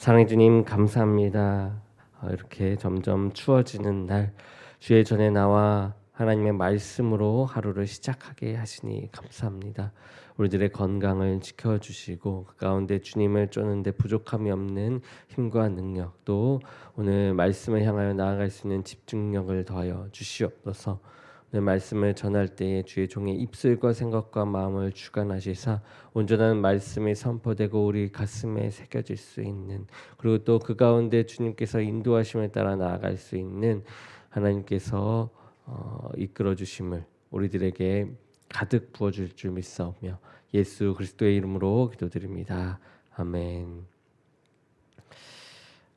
사랑해 주님 감사합니다. 이렇게 점점 추워지는 날 주의 전에 나와 하나님의 말씀으로 하루를 시작하게 하시니 감사합니다. 우리들의 건강을 지켜주시고 그 가운데 주님을 쫓는데 부족함이 없는 힘과 능력 또 오늘 말씀을 향하여 나아갈 수 있는 집중력을 더하여 주시옵소서. 오늘 말씀을 전할 때에 주의 종의 입술과 생각과 마음을 주관하시사 온전한 말씀이 선포되고 우리 가슴에 새겨질 수 있는 그리고 또 그 가운데 주님께서 인도하심을 따라 나아갈 수 있는 하나님께서 이끌어 주심을 우리들에게 가득 부어줄 줄 믿사오며 예수 그리스도의 이름으로 기도드립니다. 아멘.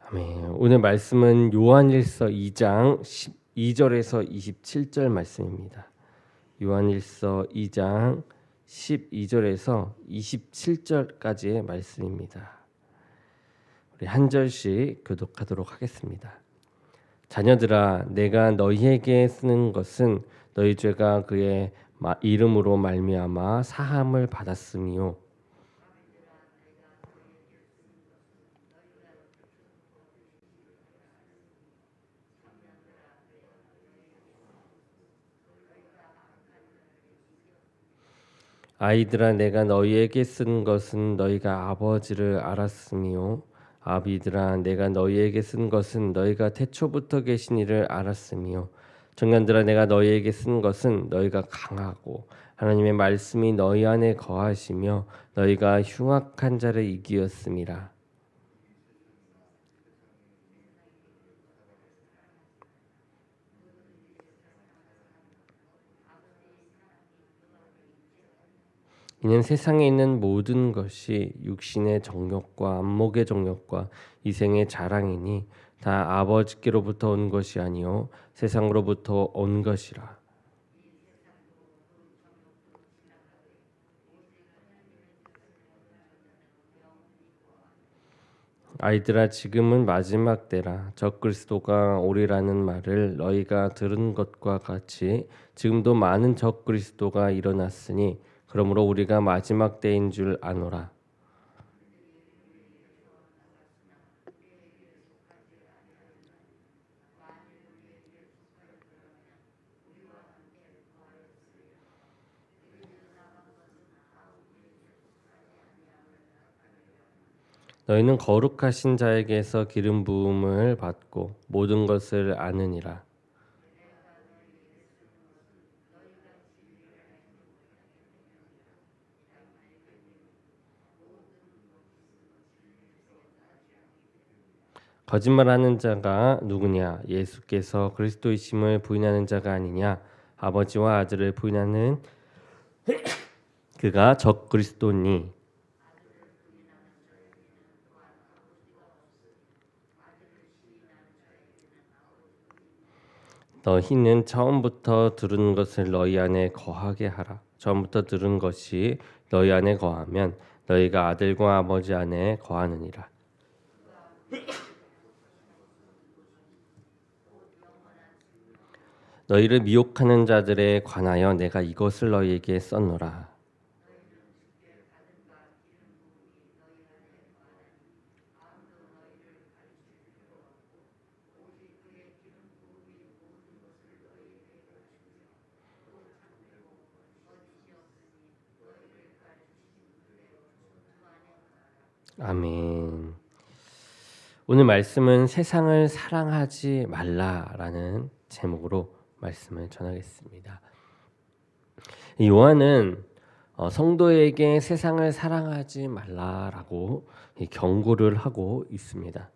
아멘. 오늘 말씀은 요한일서 2장 12절에서 27절 말씀입니다. 요한일서 2장 12절에서 27절까지의 말씀입니다. 우리 한 절씩 교독하도록 하겠습니다. 자녀들아, 내가 너희에게 쓰는 것은 너희 죄가 그의 이름으로 말미암아 사함을 받았음이요 아이들아, 내가 너희에게 쓴 것은 너희가 아버지를 알았음이요 아비들아, 내가 너희에게 쓴 것은 너희가 태초부터 계신 이를 알았음이요 청년들아, 내가 너희에게 쓴 것은 너희가 강하고 하나님의 말씀이 너희 안에 거하시며 너희가 흉악한 자를 이기었음이라. 이는 세상에 있는 모든 것이 육신의 정욕과 안목의 정욕과 이생의 자랑이니 다 아버지께로부터 온 것이 아니요 세상으로부터 온 것이라. 아이들아, 지금은 마지막 때라. 적그리스도가 오리라는 말을 너희가 들은 것과 같이 지금도 많은 적그리스도가 일어났으니 그러므로 우리가 마지막 때인 줄 아노라. 너희는 거룩하신 자에게서 기름 부음을 받고 모든 것을 아느니라. 거짓말하는 자가 누구냐? 예수께서 그리스도이심을 부인하는 자가 아니냐? 아버지와 아들을 부인하는 그가 적그리스도니. 너희는 처음부터 들은 것을 너희 안에 거하게 하라. 처음부터 들은 것이 너희 안에 거하면 너희가 아들과 아버지 안에 거하느니라. 너희를 미혹하는 자들에 관하여 내가 이것을 너희에게 썼노라. 아멘. 오늘 말씀은 세상을 사랑하지 말라라는 제목으로 말씀을 전하겠습니다. 요한은 성도에게 세상을 사랑하지 말라라고 경고를 하고 있습니다.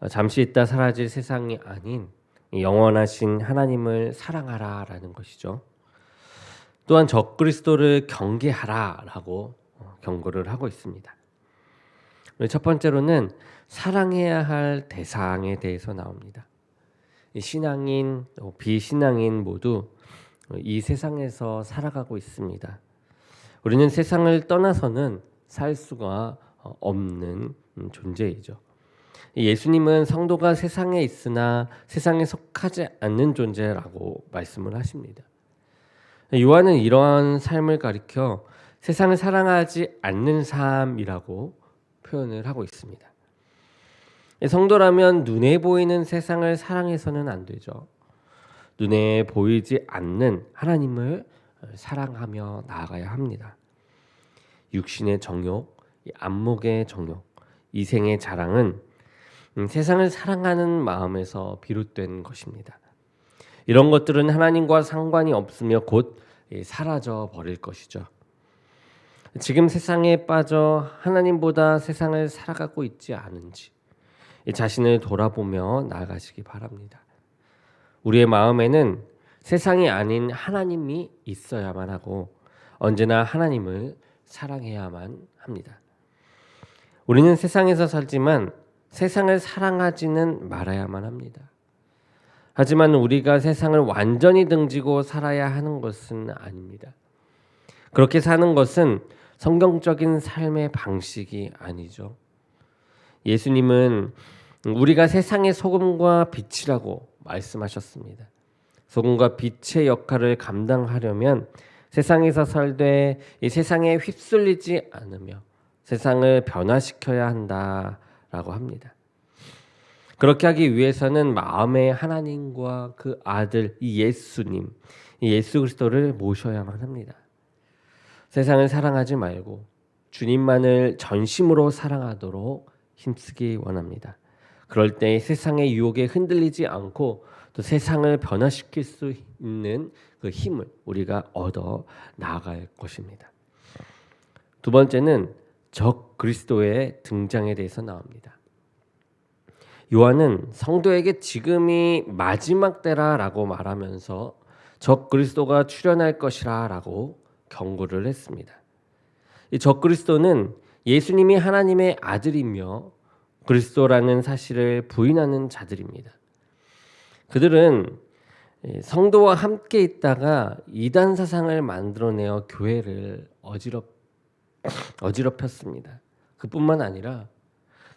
잠시 있다 사라질 세상이 아닌 영원하신 하나님을 사랑하라라는 것이죠. 또한 적그리스도를 경계하라라고 경고를 하고 있습니다. 첫 번째로는 사랑해야 할 대상에 대해서 나옵니다. 신앙인, 비신앙인 모두 이 세상에서 살아가고 있습니다. 우리는 세상을 떠나서는 살 수가 없는 존재이죠. 예수님은 성도가 세상에 있으나 세상에 속하지 않는 존재라고 말씀을 하십니다. 요한은 이러한 삶을 가리켜 세상을 사랑하지 않는 삶이라고 표현을 하고 있습니다. 성도라면 눈에 보이는 세상을 사랑해서는 안 되죠. 눈에 보이지 않는 하나님을 사랑하며 나아가야 합니다. 육신의 정욕, 안목의 정욕, 이생의 자랑은 세상을 사랑하는 마음에서 비롯된 것입니다. 이런 것들은 하나님과 상관이 없으며 곧 사라져 버릴 것이죠. 지금 세상에 빠져 하나님보다 세상을 살아가고 있지 않은지 자신을 돌아보며 나아가시기 바랍니다. 우리의 마음에는 세상이 아닌 하나님이 있어야만 하고 언제나 하나님을 사랑해야만 합니다. 우리는 세상에서 살지만 세상을 사랑하지는 말아야만 합니다. 하지만 우리가 세상을 완전히 등지고 살아야 하는 것은 아닙니다. 그렇게 사는 것은 성경적인 삶의 방식이 아니죠. 예수님은 우리가 세상의 소금과 빛이라고 말씀하셨습니다. 소금과 빛의 역할을 감당하려면 세상에서 살되 이 세상에 휩쓸리지 않으며 세상을 변화시켜야 한다라고 합니다. 그렇게 하기 위해서는 마음의 하나님과 그 아들 이 예수님, 이 예수 그리스도를 모셔야만 합니다. 세상을 사랑하지 말고 주님만을 전심으로 사랑하도록 힘쓰기 원합니다. 그럴 때 세상의 유혹에 흔들리지 않고 또 세상을 변화시킬 수 있는 그 힘을 우리가 얻어 나아갈 것입니다. 두 번째는 적 그리스도의 등장에 대해서 나옵니다. 요한은 성도에게 지금이 마지막 때라라고 말하면서 적 그리스도가 출현할 것이라라고 경고를 했습니다. 이 적 그리스도는 예수님이 하나님의 아들이며 그리스도라는 사실을 부인하는 자들입니다. 그들은 성도와 함께 있다가 이단 사상을 만들어내어 교회를 어지럽혔습니다. 그뿐만 아니라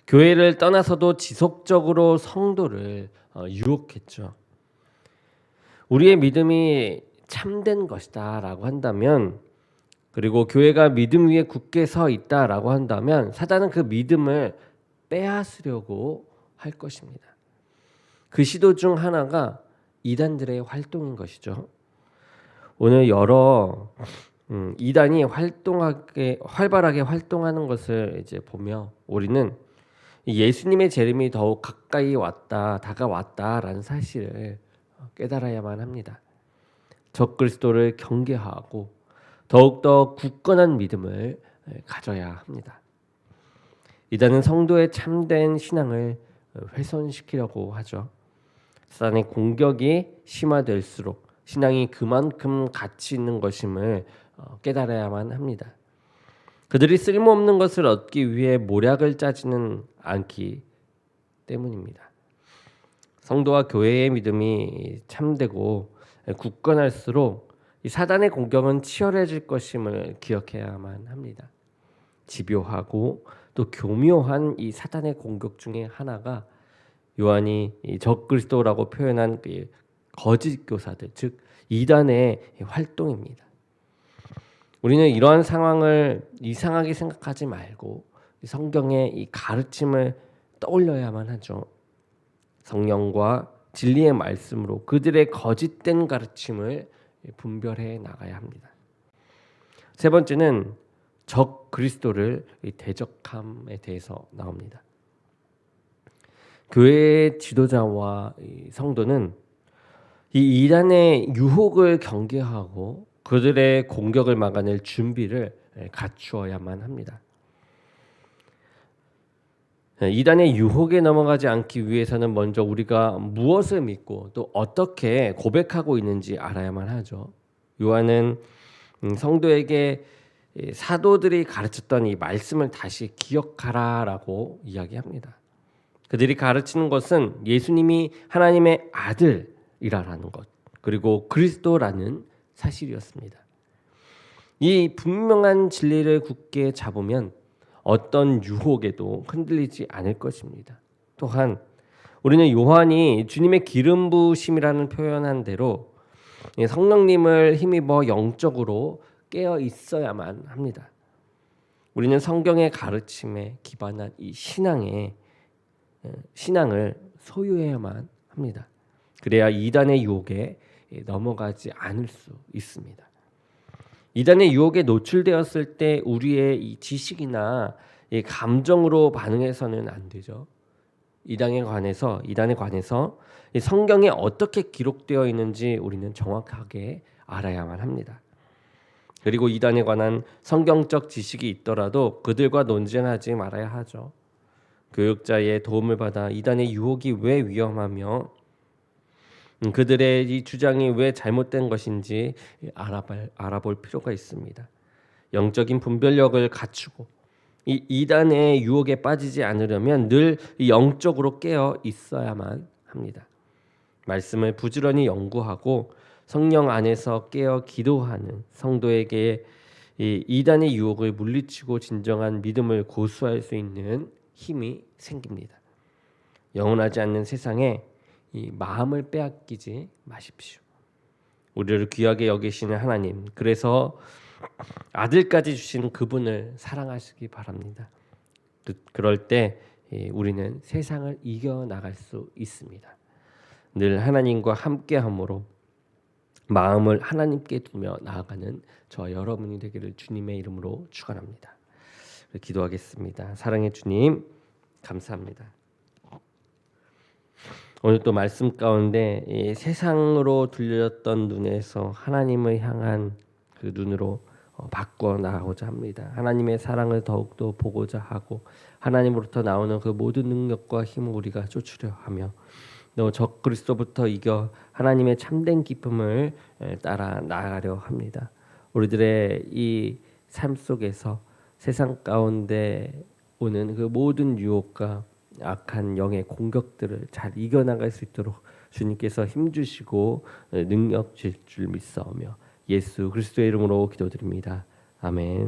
교회를 떠나서도 지속적으로 성도를 유혹했죠. 우리의 믿음이 참된 것이다라고 한다면, 그리고 교회가 믿음 위에 굳게 서 있다라고 한다면 사단은 그 믿음을 빼앗으려고 할 것입니다. 그 시도 중 하나가 이단들의 활동인 것이죠. 오늘 여러 이단이 활발하게 활동하는 것을 이제 보며 우리는 예수님의 재림이 더욱 가까이 다가왔다라는 사실을 깨달아야만 합니다. 적 그리스도를 경계하고 더욱더 굳건한 믿음을 가져야 합니다. 이단은 성도의 참된 신앙을 훼손시키려고 하죠. 사단의 공격이 심화될수록 신앙이 그만큼 가치 있는 것임을 깨달아야만 합니다. 그들이 쓸모없는 것을 얻기 위해 모략을 짜지는 않기 때문입니다. 성도와 교회의 믿음이 참되고 굳건할수록 이 사단의 공격은 치열해질 것임을 기억해야만 합니다. 집요하고 또 교묘한 이 사단의 공격 중에 하나가 요한이 적 그리스도라고 표현한 그 거짓 교사들, 즉 이단의 활동입니다. 우리는 이러한 상황을 이상하게 생각하지 말고 성경의 이 가르침을 떠올려야만 하죠. 성령과 진리의 말씀으로 그들의 거짓된 가르침을 분별해 나가야 합니다. 세 번째는 적 그리스도를 대적함에 대해서 나옵니다. 교회의 지도자와 성도는 이 이단의 유혹을 경계하고 그들의 공격을 막아낼 준비를 갖추어야만 합니다. 이단의 유혹에 넘어가지 않기 위해서는 먼저 우리가 무엇을 믿고 또 어떻게 고백하고 있는지 알아야만 하죠. 요한은 성도에게 사도들이 가르쳤던 이 말씀을 다시 기억하라라고 이야기합니다. 그들이 가르치는 것은 예수님이 하나님의 아들이라는 것, 그리고 그리스도라는 사실이었습니다. 이 분명한 진리를 굳게 잡으면 어떤 유혹에도 흔들리지 않을 것입니다. 또한 우리는 요한이 주님의 기름 부으심이라는 표현한 대로 성령님을 힘입어 영적으로 깨어 있어야만 합니다. 우리는 성경의 가르침에 기반한 이 신앙에 신앙을 소유해야만 합니다. 그래야 이단의 유혹에 넘어가지 않을 수 있습니다. 이단의 유혹에 노출되었을 때 우리의 이 지식이나 이 감정으로 반응해서는 안 되죠. 이단에 관해서 이 성경에 어떻게 기록되어 있는지 우리는 정확하게 알아야만 합니다. 그리고 이단에 관한 성경적 지식이 있더라도 그들과 논쟁하지 말아야 하죠. 교육자의 도움을 받아 이단의 유혹이 왜 위험하며 그들의 이 주장이 왜 잘못된 것인지 알아볼 필요가 있습니다. 영적인 분별력을 갖추고 이 이단의 유혹에 빠지지 않으려면 늘 영적으로 깨어 있어야만 합니다. 말씀을 부지런히 연구하고 성령 안에서 깨어 기도하는 성도에게 이 이단의 유혹을 물리치고 진정한 믿음을 고수할 수 있는 힘이 생깁니다. 영원하지 않는 세상에 이 마음을 빼앗기지 마십시오. 우리를 귀하게 여기시는 하나님, 그래서 아들까지 주신 그분을 사랑하시기 바랍니다. 그럴 때 우리는 세상을 이겨 나갈 수 있습니다. 늘 하나님과 함께함으로 마음을 하나님께 두며 나아가는 저 여러분이 되기를 주님의 이름으로 축원합니다. 기도하겠습니다. 사랑의 주님, 감사합니다. 오늘 또 말씀 가운데 이 세상으로 들렸던 눈에서 하나님을 향한 그 눈으로 바꿔 나가고자 합니다. 하나님의 사랑을 더욱더 보고자 하고 하나님으로부터 나오는 그 모든 능력과 힘을 우리가 쫓으려 하며 또 적 그리스도부터 이겨 하나님의 참된 기쁨을 따라 나아가려 합니다. 우리들의 이 삶 속에서 세상 가운데 오는 그 모든 유혹과 악한 영의 공격들을 잘 이겨나갈 수 있도록 주님께서 힘주시고 능력 주실 줄 믿사오며 예수 그리스도의 이름으로 기도드립니다. 아멘.